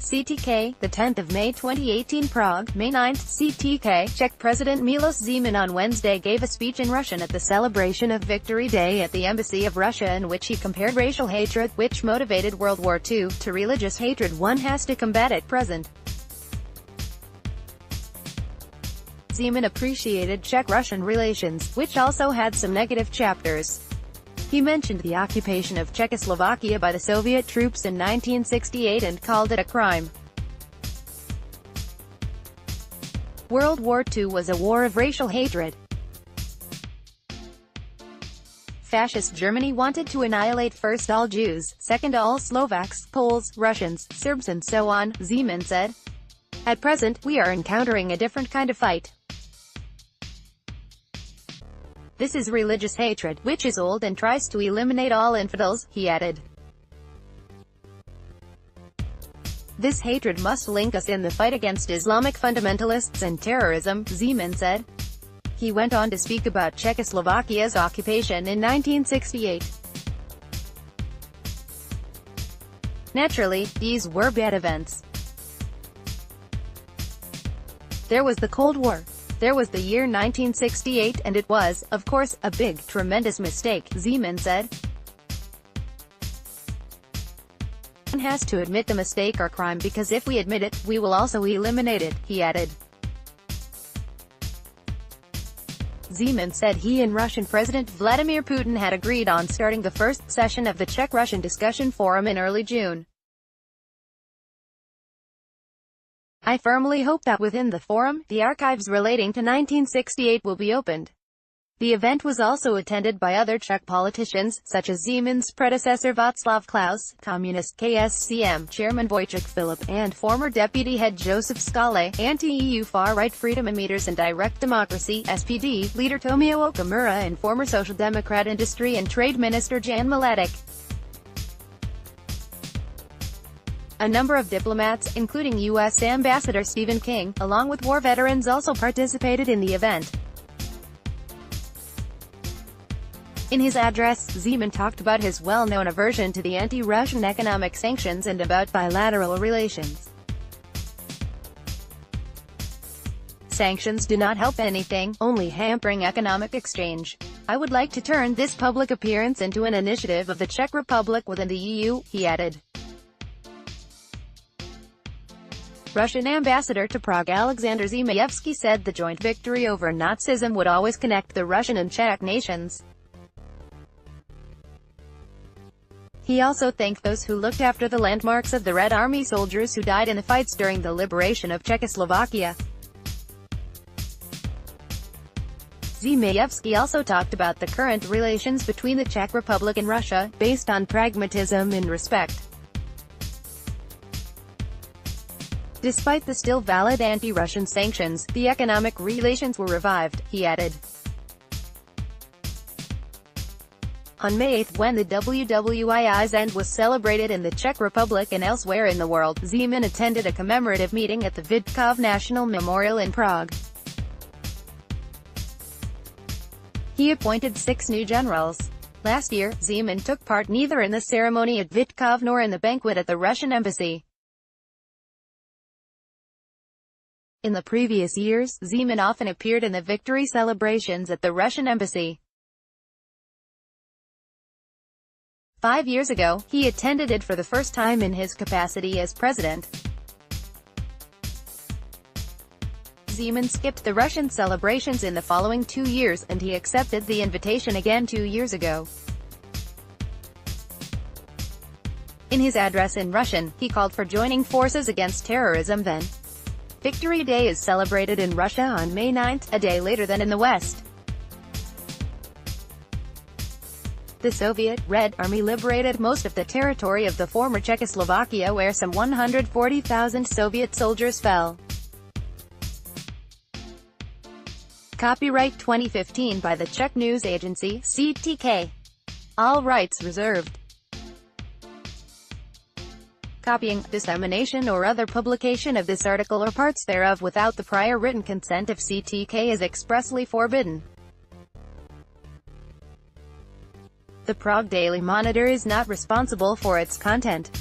CTK, the 10th of May 2018 Prague, May 9th, CTK, Czech President Milos Zeman on Wednesday gave a speech in Russian at the celebration of Victory Day at the Embassy of Russia in which he compared racial hatred, which motivated World War II, to religious hatred one has to combat at present. Zeman appreciated Czech-Russian relations, which also had some negative chapters. He mentioned the occupation of Czechoslovakia by the Soviet troops in 1968 and called it a crime. World War II was a war of racial hatred. Fascist Germany wanted to annihilate first all Jews, second all Slovaks, Poles, Russians, Serbs and so on, Zeman said. At present, we are encountering a different kind of fight. This is religious hatred, which is old and tries to eliminate all infidels, he added. This hatred must link us in the fight against Islamic fundamentalists and terrorism, Zeman said. He went on to speak about Czechoslovakia's occupation in 1968. Naturally, these were bad events. There was the Cold War. There was the year 1968, and it was, of course, a big, tremendous mistake, Zeman said. One has to admit the mistake or crime because if we admit it, we will also eliminate it, he added. Zeman said he and Russian President Vladimir Putin had agreed on starting the first session of the Czech-Russian Discussion Forum in early June. I firmly hope that within the forum, the archives relating to 1968 will be opened. The event was also attended by other Czech politicians, such as Zeman's predecessor Václav Klaus, Communist KSCM Chairman Wojciech Filip, and former deputy head Josef Skála, anti-EU far-right Freedom Emitters and Direct Democracy (SPD) leader Tomio Okamura and former Social Democrat Industry and Trade Minister Jan Mládek. A number of diplomats, including U.S. Ambassador Stephen King, along with war veterans also participated in the event. In his address, Zeman talked about his well-known aversion to the anti-Russian economic sanctions and about bilateral relations. Sanctions do not help anything, only hampering economic exchange. I would like to turn this public appearance into an initiative of the Czech Republic within the EU, he added. Russian ambassador to Prague Alexander Zimeyevsky said the joint victory over Nazism would always connect the Russian and Czech nations. He also thanked those who looked after the landmarks of the Red Army soldiers who died in the fights during the liberation of Czechoslovakia. Zimeyevsky also talked about the current relations between the Czech Republic and Russia, based on pragmatism and respect. Despite the still valid anti-Russian sanctions, the economic relations were revived, he added. On May 8, when the WWII's end was celebrated in the Czech Republic and elsewhere in the world, Zeman attended a commemorative meeting at the Vidkov National Memorial in Prague. He appointed 6 new generals. Last year, Zeman took part neither in the ceremony at Vidkov nor in the banquet at the Russian embassy. In the previous years, Zeman often appeared in the victory celebrations at the Russian embassy. 5 years ago, he attended it for the first time in his capacity as president. Zeman skipped the Russian celebrations in the following 2 years, and he accepted the invitation again 2 years ago. In his address in Russian, he called for joining forces against terrorism then. Victory Day is celebrated in Russia on May 9, a day later than in the West. The Soviet Red Army liberated most of the territory of the former Czechoslovakia where some 140,000 Soviet soldiers fell. Copyright 2015 by the Czech news agency, CTK. All rights reserved. Copying, dissemination or other publication of this article or parts thereof without the prior written consent of CTK is expressly forbidden. The Prague Daily Monitor is not responsible for its content.